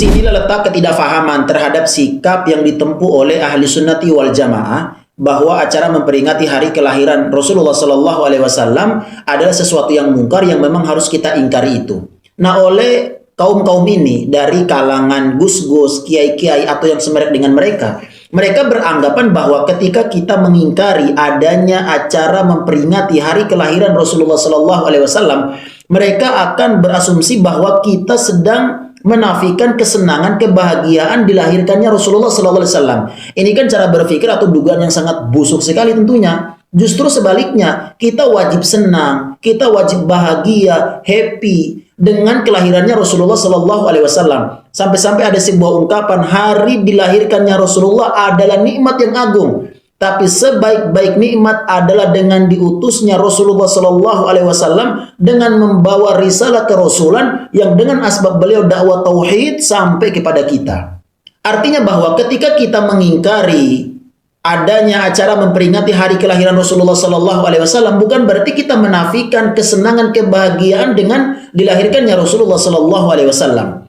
Sinilah letak ketidakfahaman terhadap sikap yang ditempuh oleh ahli sunnati wal jamaah, bahwa acara memperingati hari kelahiran Rasulullah Sallallahu Alaihi Wasallam adalah sesuatu yang mungkar yang memang harus kita ingkari itu. Nah, oleh kaum-kaum ini dari kalangan gus-gus, kiai-kiai atau yang semerek dengan mereka, mereka beranggapan bahwa ketika kita mengingkari adanya acara memperingati hari kelahiran Rasulullah Sallallahu Alaihi Wasallam, mereka akan berasumsi bahwa kita sedang menafikan kesenangan, kebahagiaan dilahirkannya Rasulullah Sallallahu Alaihi Wasallam. Ini kan cara berpikir atau dugaan yang sangat busuk sekali tentunya. Justru sebaliknya, kita wajib senang, kita wajib bahagia, happy dengan kelahirannya Rasulullah Sallallahu Alaihi Wasallam. Sampai-sampai ada sebuah ungkapan, hari dilahirkannya Rasulullah adalah nikmat yang agung. Tapi sebaik-baik nikmat adalah dengan diutusnya Rasulullah Sallallahu Alaihi Wasallam dengan membawa risalah kerasulan yang dengan asbab beliau dakwah tauhid sampai kepada kita. Artinya bahwa ketika kita mengingkari adanya acara memperingati hari kelahiran Rasulullah Sallallahu Alaihi Wasallam, bukan berarti kita menafikan kesenangan, kebahagiaan dengan dilahirkannya Rasulullah Sallallahu Alaihi Wasallam.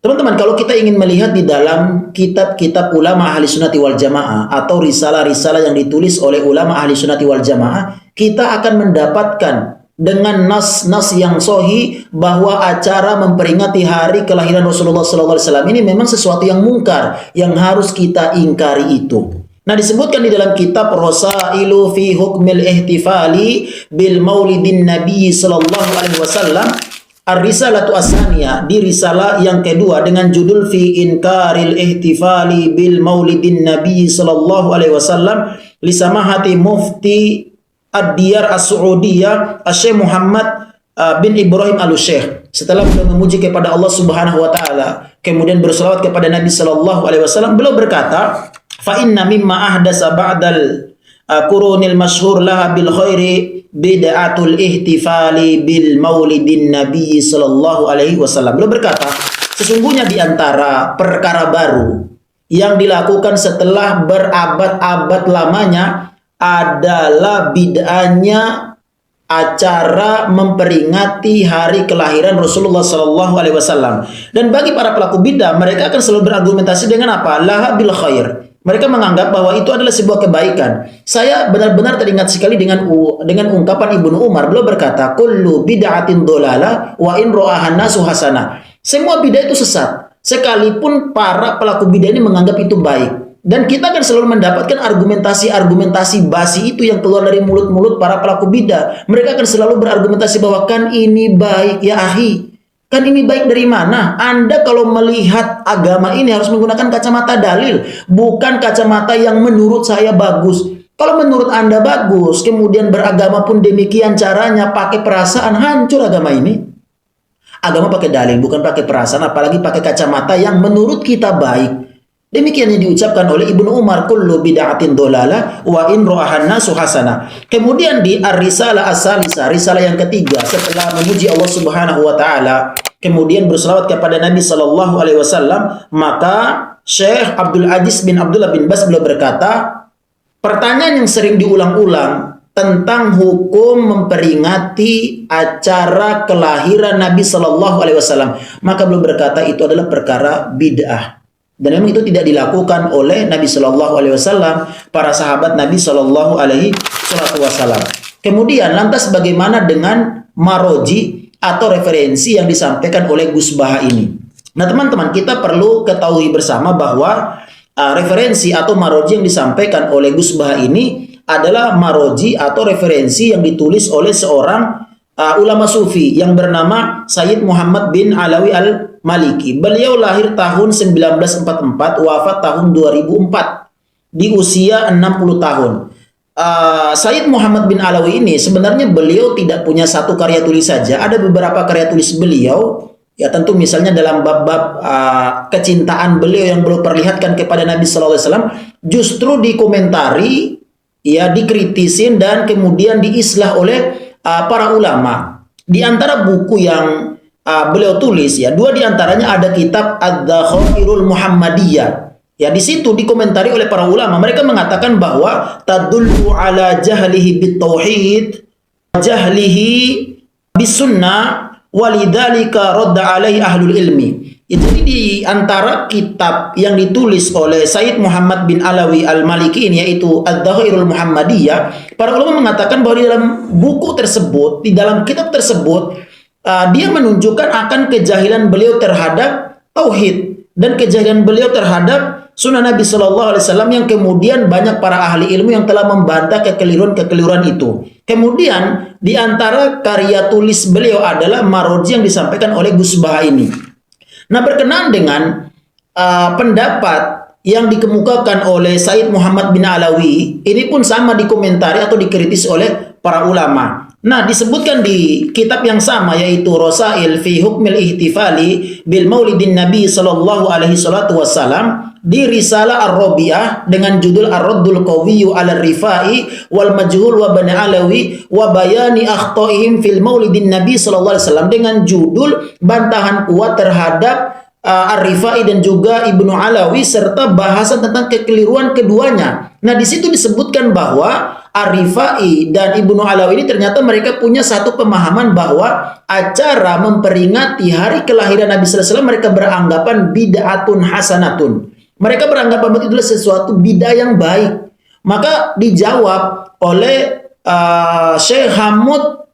Teman-teman, kalau kita ingin melihat di dalam kitab-kitab ulama ahli sunnati wal jamaah atau risalah-risalah yang ditulis oleh ulama ahli sunnati wal jamaah, kita akan mendapatkan dengan nas-nas yang sahih bahwa acara memperingati hari kelahiran Rasulullah SAW ini memang sesuatu yang mungkar, yang harus kita ingkari itu. Nah, disebutkan di dalam kitab Rasailu fi Hukmil Ihtifali bil Maulidin Nabi sallallahu alaihi wasallam, Ar-Risalatu As-Saniyah, di risalah yang kedua dengan judul Fi Inkaril Ihtifali bil Maulidin Nabi sallallahu alaihi wasallam li samahati Mufti Ad-Diyar As-Saudiyah Syekh Muhammad bin Ibrahim Al-Syekh. Setelah beliau memuji kepada Allah Subhanahu wa taala, kemudian berselawat kepada Nabi sallallahu alaihi wasallam, beliau berkata, "Fa inna mimma ahdasa ba'dal qurunil masyhur laha bil khairi bid'atul ihtifali bil maulidin nabi sallallahu alaihi wasallam." Beliau berkata, sesungguhnya di antara perkara baru yang dilakukan setelah berabad-abad lamanya adalah bid'ahnya acara memperingati hari kelahiran Rasulullah sallallahu alaihi wasallam. Dan bagi para pelaku bid'ah, mereka akan selalu berargumentasi dengan apa? Laha bil khair. Mereka menganggap bahwa itu adalah sebuah kebaikan. Saya benar-benar teringat sekali dengan ungkapan Ibnu Umar. Beliau berkata, "Kullu bid'atin dolalah wa in ra'ahan nasu hasanah." Semua bid'ah itu sesat, sekalipun para pelaku bid'ah ini menganggap itu baik. Dan kita akan selalu mendapatkan argumentasi-argumentasi basi itu yang keluar dari mulut-mulut para pelaku bid'ah. Mereka akan selalu berargumentasi bahwa kan ini baik, ya akhi. Kan ini baik dari mana? Anda kalau melihat agama ini harus menggunakan kacamata dalil, bukan kacamata yang menurut saya bagus. Kalau menurut Anda bagus, kemudian beragama pun demikian caranya, pakai perasaan, hancur agama ini. Agama pakai dalil, bukan pakai perasaan, apalagi pakai kacamata yang menurut kita baik. Demikian yang diucapkan oleh Ibnu Umar, kullu bid'atin dolalah wa in ra'ahan nasu hasanah. Kemudian di Ar-Risalah As-Salisah, risalah yang ketiga, setelah memuji Allah Subhanahu wa taala, kemudian berselawat kepada Nabi sallallahu alaihi wasallam, maka Syekh Abdul Aziz bin Abdullah bin Bas beliau berkata, pertanyaan yang sering diulang-ulang tentang hukum memperingati acara kelahiran Nabi sallallahu alaihi wasallam, maka beliau berkata itu adalah perkara bid'ah. Dan memang itu tidak dilakukan oleh Nabi Shallallahu Alaihi Wasallam, para sahabat Nabi Shallallahu Alaihi Wasallam. Kemudian lantas bagaimana dengan maroji atau referensi yang disampaikan oleh Gus Baha ini? Nah teman-teman, kita perlu ketahui bersama bahwa referensi atau maroji yang disampaikan oleh Gus Baha ini adalah maroji atau referensi yang ditulis oleh seorang ulama sufi yang bernama Sayyid Muhammad bin Alawi Al-Maliki. Beliau lahir tahun 1944, wafat tahun 2004 di usia 60 tahun. Sayyid Muhammad bin Alawi ini sebenarnya beliau tidak punya satu karya tulis saja. Ada beberapa karya tulis beliau. Ya tentu misalnya dalam bab-bab kecintaan beliau yang beliau perlihatkan kepada Nabi Sallallahu Alaihi Wasallam justru dikomentari, ya dikritisin dan kemudian diislah oleh para ulama. Di antara buku yang beliau tulis, ya dua di antaranya ada kitab Ad-Dakhairul Muhammadiyah. Ya di situ dikomentari oleh para ulama. Mereka mengatakan bahwa tadullu ala jahlihi bitauhid, jahlihi bisunnah, walidzalika radda alaihi ahlul ilmi. Jadi di antara kitab yang ditulis oleh Sayyid Muhammad bin Alawi Al-Maliki ini, yaitu Ad-Dhahairul Muhammadiyah, para ulama mengatakan bahwa di dalam buku tersebut, di dalam kitab tersebut, dia menunjukkan akan kejahilan beliau terhadap tauhid dan kejahilan beliau terhadap sunnah Nabi Shallallahu Alaihi Wasallam, yang kemudian banyak para ahli ilmu yang telah membantah kekeliruan-kekeliruan itu. Kemudian di antara karya tulis beliau adalah Maroji yang disampaikan oleh Gus Baha ini. Nah, berkenaan dengan pendapat yang dikemukakan oleh Said Muhammad bin Alawi, ini pun sama dikomentari atau dikritis oleh para ulama. Nah, disebutkan di kitab yang sama, yaitu Rosail fi Hukmil Ihtifali bil Maulidin Nabi Sallallahu Alaihi Wasallam, di Risalah Ar-Rabi'ah dengan judul Ar-Raddul Qawiyyu 'ala Rifai wal Majhul wa Bani Alawi wa Bayani Akhta'ihim fil Maulidin Nabi Sallallahu Alaihi Wasallam, dengan judul bantahan kuat terhadap Ar-Rifai dan juga Ibnu Alawi serta bahasan tentang kekeliruan keduanya. Nah, di situ disebutkan bahwa Ar-Rifai dan Ibnu Alawi ini ternyata mereka punya satu pemahaman bahwa acara memperingati hari kelahiran Nabi Sallallahu Alaihi Wasallam mereka beranggapan bid'atun hasanatun. Mereka beranggapan itu adalah sesuatu bidah yang baik. Maka dijawab oleh Syekh Hamud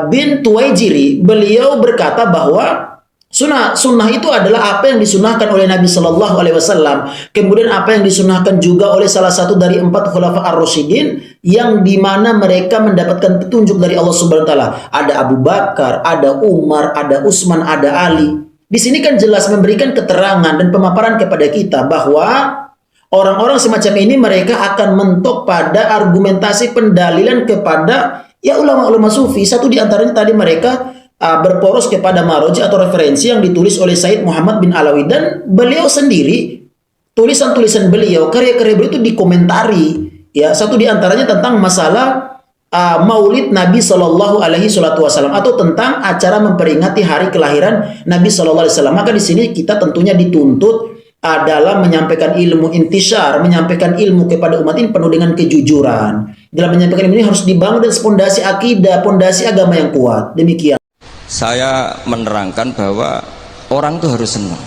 bin Tuwaijiri. Beliau berkata bahwa sunnah itu adalah apa yang disunahkan oleh Nabi Shallallahu Alaihi Wasallam. Kemudian apa yang disunahkan juga oleh salah satu dari 4 khulafa ar-rasyidin, yang dimana mereka mendapatkan petunjuk dari Allah Subhanahu Wa Taala. Ada Abu Bakar, ada Umar, ada Utsman, ada Ali. Di sini kan jelas memberikan keterangan dan pemaparan kepada kita bahwa orang-orang semacam ini mereka akan mentok pada argumentasi pendalilan kepada ulama-ulama sufi. Satu di antaranya tadi mereka berporos kepada maroji atau referensi yang ditulis oleh Said Muhammad bin Alawi, dan beliau sendiri, tulisan-tulisan beliau, karya-karya beliau itu dikomentari. Ya, satu di antaranya tentang masalah Maulid Nabi Shallallahu Alaihi Wasallam atau tentang acara memperingati hari kelahiran Nabi Shallallahu Alaihi Wasallam. Maka di sini kita tentunya dituntut dalam menyampaikan ilmu intisyar, menyampaikan ilmu kepada umat ini penuh dengan kejujuran. Dalam menyampaikan ilmu ini harus dibangun dari pondasi akidah, pondasi agama yang kuat. Demikian. Saya menerangkan bahwa orang itu harus senang.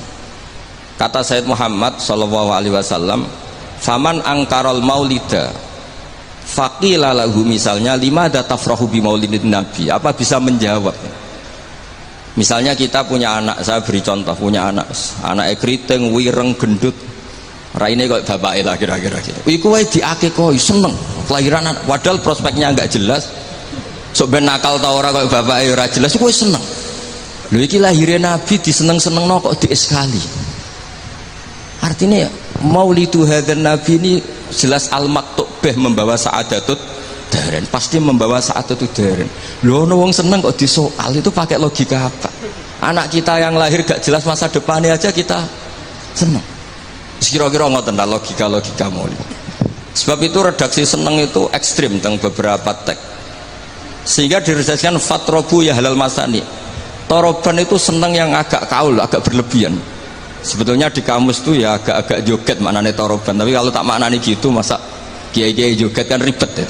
Kata Sayyid Muhammad Shallallahu Alaihi Wasallam, "Faman angkarol maulida." Faqila lahu, misalnya, lima tafrahu bi maulidin nabi, apa bisa menjawab? Misalnya kita punya anak, saya beri contoh, punya anak keriting, wireng, gendut, raine kok bapake lah kira-kira gitu. Iku wae diakekoi seneng kelahiran anak, padahal prospeknya enggak jelas. Sok ben nakal ta ora kok bapake ora jelas, iku seneng. Lho iki lahirnya nabi diseneng-senengno kok dieskali. Artinya maulidu hadzal nabi ini jelas al-maktub membawa sa'adatut daren, pasti membawa sa'adatut daren. Loh, wong seneng kok disoal, itu pakai logika apa? Anak kita yang lahir gak jelas masa depannya aja kita seneng. Kira-kira ngoten lah logika maulid. Sebab itu redaksi seneng itu ekstrim tentang beberapa teks, sehingga diredaksikan fatrobu ya halal masani. Toroban itu seneng yang agak kaul, agak berlebihan. Sebetulnya di kamus itu ya agak-agak joget maknanya toroban, tapi kalau tak maknanya gitu masa kiai-kiai joget kan ribet ya.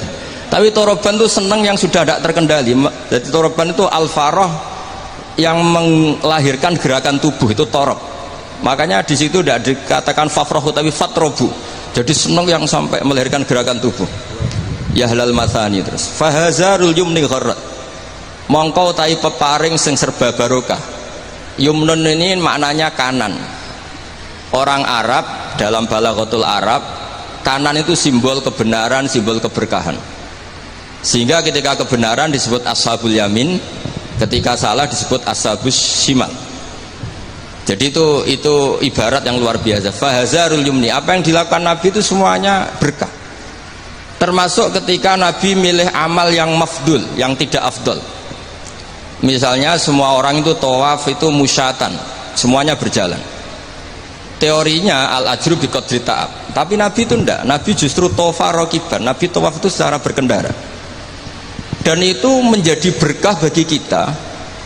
Tapi toroban itu seneng yang sudah tidak terkendali. Jadi toroban itu al-faroh yang melahirkan gerakan tubuh, itu torob. Makanya di situ tidak dikatakan fafrohu tapi fatrobu. Jadi seneng yang sampai melahirkan gerakan tubuh. Ya halal mathani. Terus fahazarul yumni gharrat, mongkau tai peparing sing serba barokah. Yumnun ini maknanya kanan. Orang Arab dalam balaghatul Arab, kanan itu simbol kebenaran, simbol keberkahan. Sehingga ketika kebenaran disebut ashabul yamin, ketika salah disebut ashabus shimal. Jadi itu ibarat yang luar biasa. Fahazarul yumni, apa yang dilakukan Nabi itu semuanya berkah. Termasuk ketika Nabi milih amal yang mafdul, yang tidak afdol. Misalnya semua orang itu tawaf itu musyatan, semuanya berjalan. Teorinya al-ajru bi qadri ta'ab. Tapi Nabi itu enggak. Nabi justru tawaf rakiban. Nabi tawaf itu secara berkendara. Dan itu menjadi berkah bagi kita.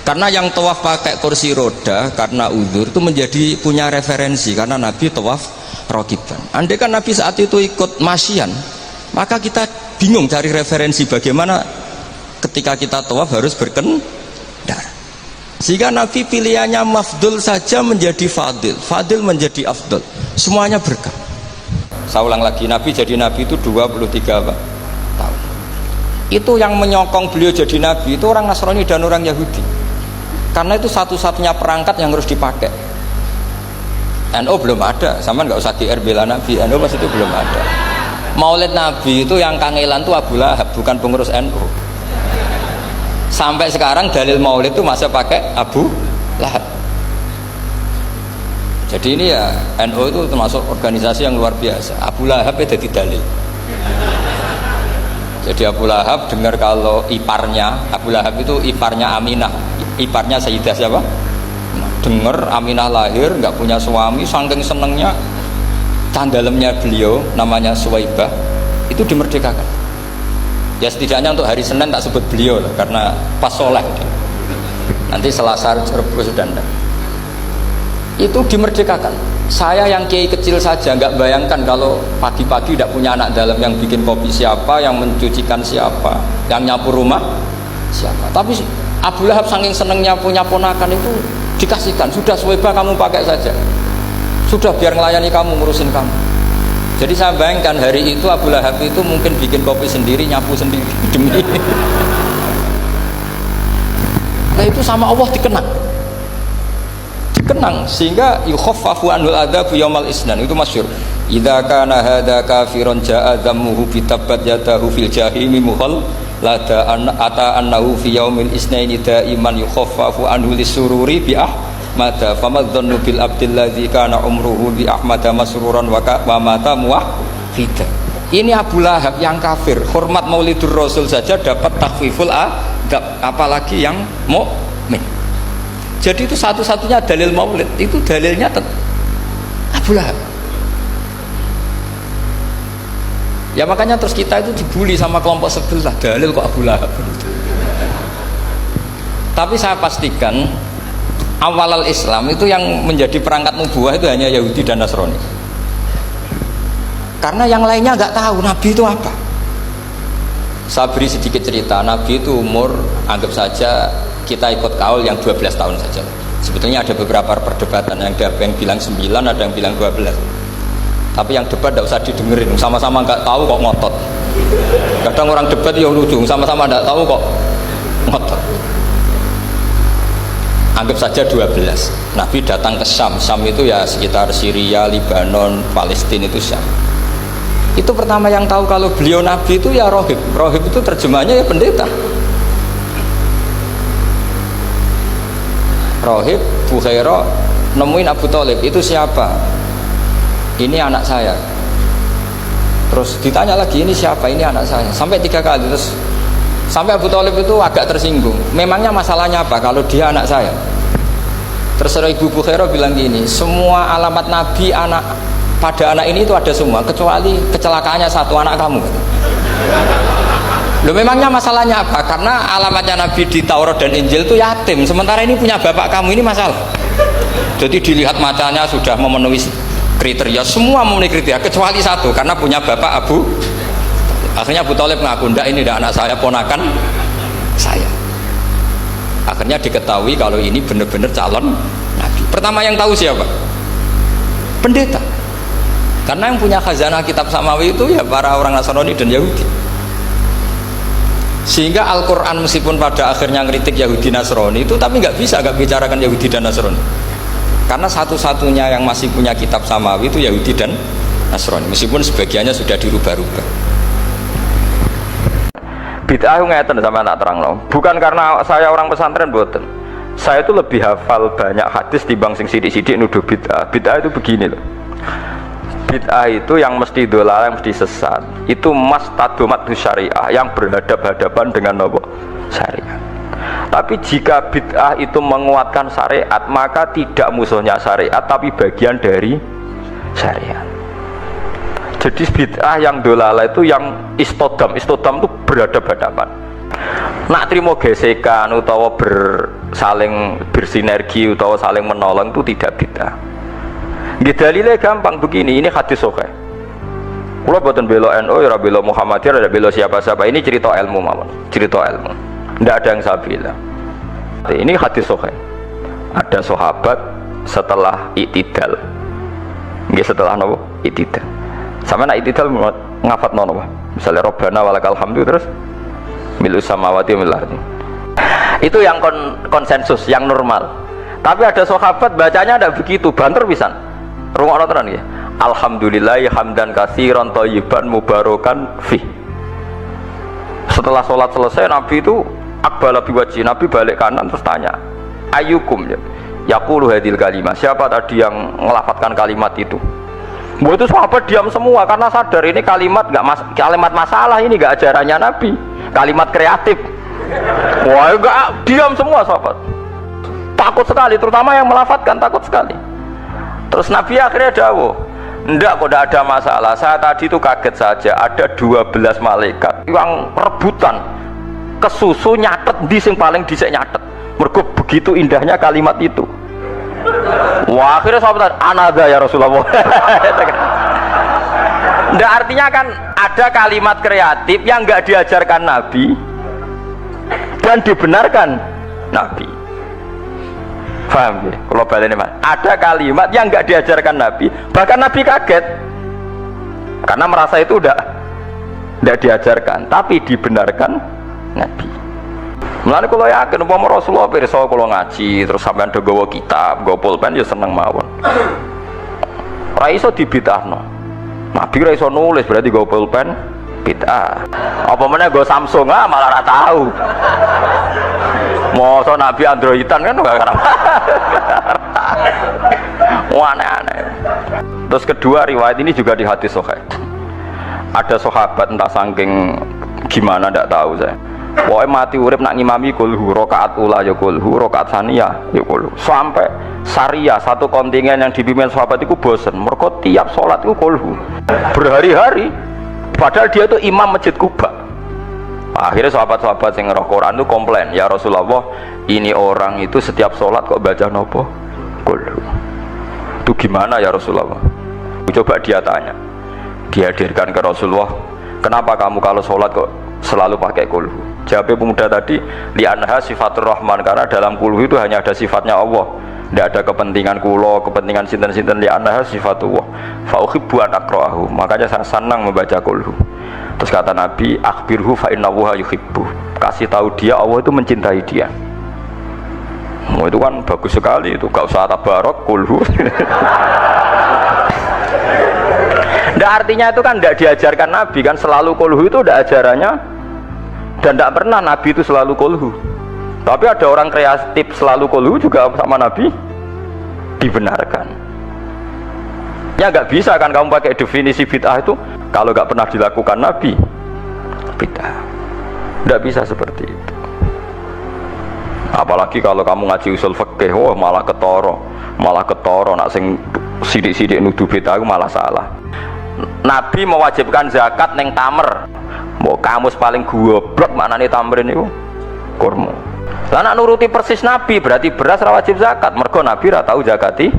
Karena yang tawaf pakai kursi roda karena uzur itu menjadi punya referensi, karena Nabi tawaf rakiban. Andai kan Nabi saat itu ikut masyian, maka kita bingung cari referensi bagaimana ketika kita tawaf harus berkendara. Sehingga Nabi pilihannya mafdul saja menjadi fadil, fadil menjadi afdal, semuanya berkah. Saya ulang lagi, Nabi jadi Nabi itu 23 tahun. Itu yang menyokong beliau jadi Nabi itu orang Nasrani dan orang Yahudi, karena itu satu-satunya perangkat yang harus dipakai. NU belum ada, sama nggak usah GR bela Nabi, NU pas itu belum ada. Maulid Nabi itu yang kangelan tuh Abu Lahab, bukan pengurus NU. Sampai sekarang dalil maulid itu masih pakai Abu Lahab. Jadi ini ya, NU itu termasuk organisasi yang luar biasa. Abu Lahab itu jadi dalil. Jadi Abu Lahab dengar kalau iparnya, Abu Lahab itu iparnya Aminah, iparnya Sayyidah siapa? Dengar Aminah lahir nggak punya suami, saking senengnya tanggalemnya beliau namanya Suwaibah itu dimerdekakan. Ya setidaknya untuk hari Senin tak sebut beliau lah, karena pas soleh. Nanti Selasa Rabu sudah ada. Itu dimerdekakan. Saya yang kiai kecil saja nggak bayangkan kalau pagi-pagi tidak punya anak dalam, yang bikin kopi siapa, yang mencucikan siapa, yang nyapu rumah siapa. Tapi Abu Lahab saking senengnya punya ponakan itu dikasihkan, sudah Suwaibah kamu pakai saja, sudah biar melayani kamu, ngurusin kamu. Jadi saya bayangkan hari itu Abu Lahab itu mungkin bikin kopi sendiri, nyapu sendiri demi. Nah itu sama Allah dikenang sehingga yukhaffafu anhul adzabu yaumal isnan, itu masyhur. Idza kana hadza kafiron jaa dhammuhu bitabbat yadahu fil jahimi muhal lada ata annahu fi yaumil isnaini daiman yukhaffafu anhu lisururi bi ahmada famadzannu bil abdil ladzi kana umruhu bi ahmada masruran wa mata muwahhida. Ini Abu Lahab yang kafir, hormat Maulidur Rasul saja dapat takhfiful adab, apalagi yang mukmin. Jadi itu satu-satunya dalil maulid, itu dalilnya Abu Lahab. Ya makanya terus kita itu dibully sama kelompok sebelah, dalil kok Abu Lahab. Tapi saya pastikan awal Islam itu yang menjadi perangkat nubuah itu hanya Yahudi dan Nasrani. Karena yang lainnya nggak tahu Nabi itu apa. Saya beri sedikit cerita. Nabi itu umur, anggap saja kita ikut kaul yang 12 tahun saja. Sebetulnya ada beberapa perdebatan, yang bilang 9, ada yang bilang 12. Tapi yang debat tidak usah didengerin, sama-sama nggak tahu kok ngotot. Kadang orang debat ya lucu, sama-sama nggak tahu kok ngotot. Anggap saja 12. Nabi datang ke Syam. Syam itu ya sekitar Syria, Lebanon, Palestina, itu Syam. Itu pertama yang tahu kalau beliau Nabi itu ya rohib. Rohib itu terjemahnya ya pendeta. Rohib, Bukhairah nemuin Abu Thalib, itu siapa? Ini anak saya. Terus ditanya lagi, ini siapa? Ini anak saya. Sampai 3 kali. Terus sampai Abu Thalib itu agak tersinggung. Memangnya masalahnya apa kalau dia anak saya? Terus Ibu Bukhairah bilang gini, semua alamat Nabi pada anak ini itu ada semua, kecuali kecelakaannya satu, anak kamu. Loh, memangnya masalahnya apa? Karena alamatnya Nabi di Taurat dan Injil itu yatim, sementara ini punya bapak kamu, ini masalah. Jadi dilihat macanya sudah memenuhi kriteria, semua memenuhi kriteria kecuali satu, karena punya bapak Abu. Akhirnya Abu Thalib ngaku, ndak, ini ndak anak saya, ponakan saya. Akhirnya diketahui kalau ini benar-benar calon Nabi. Pertama yang tahu siapa? Pendeta. Karena yang punya khazanah kitab samawi itu ya para orang Nasrani dan Yahudi. Sehingga Al-Quran meskipun pada akhirnya ngeritik Yahudi Nasrani itu, tapi nggak bicarakan Yahudi dan Nasrani, karena satu-satunya yang masih punya kitab samawi itu Yahudi dan Nasrani, meskipun sebagiannya sudah dirubah-rubah. Bid'ah ngeten sama anak terang loh. Bukan karena saya orang pesantren, boten. Saya itu lebih hafal banyak hadis dibanding sing sidik-sidik nuduh bid'ah. Bid'ah itu begini loh. Bid'ah itu yang mesti dolal, yang mesti sesat. Itu mas tadomat syariah, yang berhadap-hadapan dengan apa? Syariat. Tapi jika bid'ah itu menguatkan syariat, maka tidak musuhnya syariat, tapi bagian dari syariat. Jadi bid'ah yang dolal itu yang istodam itu berhadap-hadapan. Nak terima gesekan utawa saling bersinergi utawa saling menolong itu tidak bid'ah. Dalilnya gampang begini, ini hadis sahih. Kula boten bela NU, ora bela Muhammadiyah, ora bela siapa-siapa. Ini cerita ilmu mawon, cerita ilmu. Tidak ada yang saya bela. Ini hadis sahih. ada sahabat setelah i'tidal. Nggih setelah napa? I'tidal. Sampeyan nek i'tidal ngafatno napa? Misalnya Rabbana walakal hamdu terus milu samawati wa mil ardi. Itu yang konsensus, yang normal. Tapi ada sahabat bacanya ada begitu, banter pisan. Rungokno tenan nggih. Alhamdulillahi hamdan katsiran thayyiban mubarakan fi. Setelah sholat selesai Nabi itu aqbala biwajhi, Nabi balik kanan terus tanya, ayyukum yaqulu hadil kalimah, siapa tadi yang ngelafatkan kalimat itu? Itu sahabat diam semua karena sadar ini kalimat kalimat masalah, ini enggak ajarannya Nabi, kalimat kreatif. Wah, enggak, diam semua sahabat. Takut sekali, terutama yang melafatkan takut sekali. Terus Nabi akhirnya dawuh, enggak kok, tidak ada masalah. Saya tadi itu kaget saja, ada 12 malaikat yang rebutan kesusu nyatet di sing paling dhisik nyatet. Mergo begitu indahnya kalimat itu. Wah, akhirnya sahabat anada ya Rasulullah. Nggak, artinya kan ada kalimat kreatif yang nggak diajarkan Nabi dan dibenarkan Nabi. Paham ya? Kalau balik ini, ada kalimat yang nggak diajarkan Nabi, bahkan Nabi kaget karena merasa itu udah nggak diajarkan, tapi dibenarkan Nabi. Mulane kula yakin umpama Rasulullah pirsa kula ngaji terus sampean do gawa kitab, gawa pulpen ya seneng mawon. Ora iso dibid'ahno. Nabi ora iso nulis berarti gawa pulpen bid'ah. Apa meneh gawa Samsung malah ora tahu. Mosok Nabi Androidan kan ora ngerti. Aneh-aneh. Terus kedua riwayat ini juga di hadis sahih. Ada sahabat entah saking gimana ndak tahu saya. Pokoknya mati urip nak ngimami kulhu, rokaat ula ya kulhu, rokaat saniyah ya kulhu. Sampai syariah satu kontingen yang dipimpin sahabat itu bosen, mereka tiap sholat itu kulhu berhari-hari, padahal dia itu imam masjid Kuba. Akhirnya sahabat-sahabat yang ngerok Quran itu komplain, ya Rasulullah, ini orang itu setiap sholat kok baca nopo kulhu. Itu gimana ya Rasulullah? Coba dia tanya, dihadirkan ke Rasulullah, kenapa kamu kalau sholat kok selalu pakai kulhu? Jawab pemuda tadi, li'anha sifatur rahman, karena dalam kulhu itu hanya ada sifatnya Allah, tidak ada kepentingan kulo, kepentingan sinten-sinten. Li'anha sifatullah fa uhibbu an aqra'ahu, makanya saya senang membaca kulhu. Terus kata Nabi, akhbirhu fa innallaha yuhibbu, kasih tahu dia Allah itu mencintai dia. Itu kan bagus sekali, itu gak usah tabarok kulhu. Nggak, artinya itu kan tidak diajarkan Nabi kan, selalu kulhu itu tidak ajarannya. Dan tidak pernah Nabi itu selalu kulhu. Tapi ada orang kreatif selalu kulhu juga sama Nabi dibenarkan. Ya nggak bisa kan kamu pakai definisi bid'ah itu kalau nggak pernah dilakukan Nabi bid'ah. Nggak bisa seperti itu. Apalagi kalau kamu ngaji usul fikih, malah ketoro nak sing sidik-sidik nuduh bid'ah itu malah salah. Nabi mewajibkan zakat neng tamer. Mau kamus paling goblok maknane tamrin niku kurma. Lah nek nuruti persis Nabi berarti beras ora wajib zakat, mergo Nabi ora tau zakati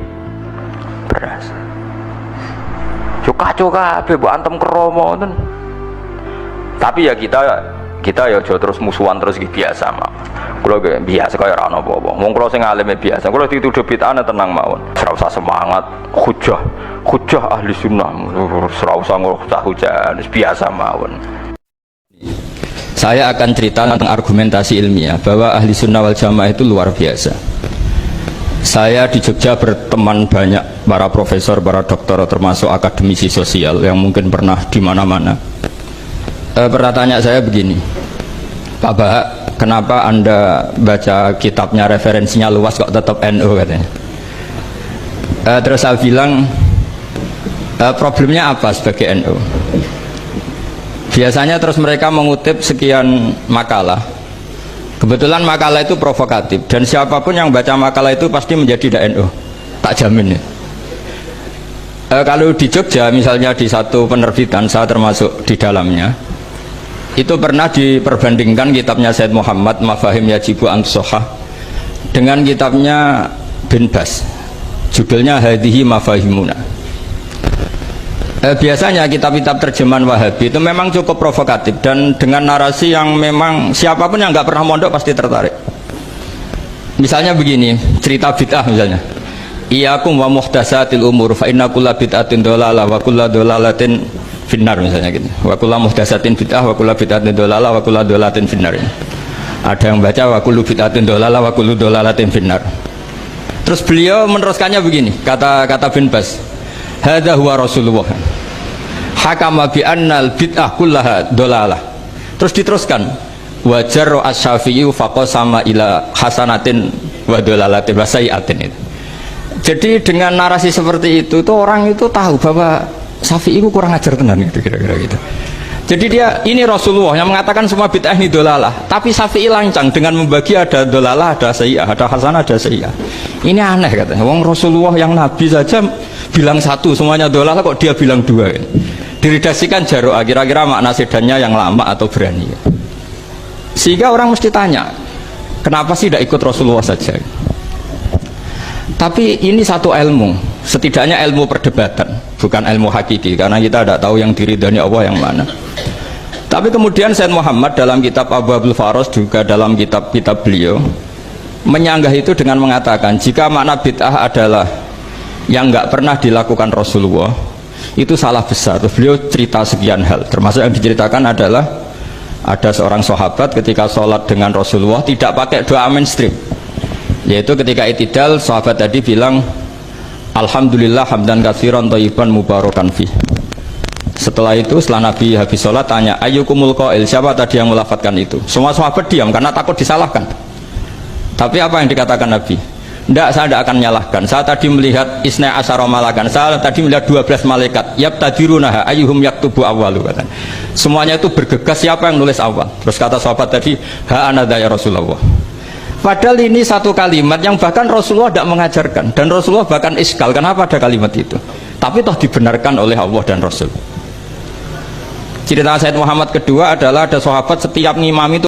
beras. Yo kacau kabeh mbok antem kromo ngoten. Tapi ya kita ya aja terus musuhan terus biasa mah. Kula ge biasa kaya ora ana apa-apa. Wong kula sing alime biasa. Kula dituduh bid'ah tenang mawon. Ora usah semangat, hujah ahli sunnah. Ora usah hujah, biasa mawon. Saya akan cerita tentang argumentasi ilmiah bahwa ahli sunnah wal jamaah itu luar biasa. Saya di Jogja berteman banyak para profesor, para dokter, termasuk akademisi sosial yang mungkin pernah di mana-mana. Pernah tanya saya begini, Pak Bahak, kenapa Anda baca kitabnya referensinya luas kok tetap NU katanya. Terus saya bilang, problemnya apa sebagai NU? Biasanya terus mereka mengutip sekian makalah. Kebetulan makalah itu provokatif dan siapapun yang baca makalah itu pasti menjadi NU, tak jamin ya. Kalau di Jogja misalnya di satu penerbitan, saya termasuk di dalamnya, itu pernah diperbandingkan kitabnya Said Muhammad Mafahim Yajibu Antusohah dengan kitabnya Bin Bas, judulnya Hadihi Mafahimuna. Biasanya kitab-kitab terjemahan Wahabi itu memang cukup provokatif dan dengan narasi yang memang siapapun yang nggak pernah mondok pasti tertarik. Misalnya begini, cerita bid'ah misalnya. Iyakum wa muhdatsatil umur fa inna kulla bid'atin dhalalah wa kulla dhalalatin finnar misalnya gitu. Wa kulla muhdatsatin bid'ah wa kulla bid'atin dhalalah wa kulla dhalalatin finnar. Ada yang baca wa kullu bid'atin dhalalah wa kullu dhalalatin finnar. Terus beliau meneruskannya begini, kata bin Bas, hadza huwa Rasulullah hakama bi annal bid'ah kullaha dhalalah. Terus diteruskan wajar asy-Syafi'i faqasama ila hasanatin wa dhalalatin wa sayiatin. Jadi dengan narasi seperti itu tuh orang itu tahu bahwa Syafi'i itu kurang ajar tenan gitu kira-kira gitu. Jadi dia ini Rasulullah yang mengatakan semua bid'ah ini dolalah, tapi Syafi'i lancang dengan membagi ada dolalah, ada sayyah, ada hasanah, ada sayyah. Ini aneh katanya. Wong Rasulullah yang Nabi saja bilang satu, semuanya dolalah kok dia bilang dua. Diredaksikan Jaro'ah, kira-kira makna sedannya yang lama atau berani. Sehingga orang mesti tanya, kenapa sih tidak ikut Rasulullah saja? Tapi ini satu ilmu, setidaknya ilmu perdebatan, bukan ilmu hakiki, karena kita tidak tahu yang diridhani Allah yang mana. Tapi kemudian Sayyid Muhammad dalam kitab Abwaabul Faros, juga dalam kitab-kitab beliau menyanggah itu dengan mengatakan jika makna bid'ah adalah yang nggak pernah dilakukan Rasulullah, itu salah besar. Beliau cerita sekian hal, termasuk yang diceritakan adalah ada seorang sahabat ketika sholat dengan Rasulullah tidak pakai doa mainstream, yaitu ketika itidal sahabat tadi bilang alhamdulillah hamdan katsiran thayyiban mubarakan fi. Setelah itu setelah Nabi habis sholat tanya ayyukumul qail, siapa tadi yang melafatkan itu? Semua sahabat diam karena takut disalahkan. Tapi apa yang dikatakan Nabi? Tidak, saya tidak akan menyalahkan. Saya tadi melihat isna asyara malakan, saya tadi melihat 12 malaikat yabtadirunaha ayyuhum yaktubu awwalu, kata. Semuanya itu bergegas siapa yang nulis awal. Terus kata sahabat tadi ha anadha ya Rasulullah. Padahal ini satu kalimat yang bahkan Rasulullah tidak mengajarkan, dan Rasulullah bahkan iskal kenapa ada kalimat itu, tapi toh dibenarkan oleh Allah dan Rasul. Cerita Sayyid Muhammad kedua adalah ada sahabat setiap ngimam itu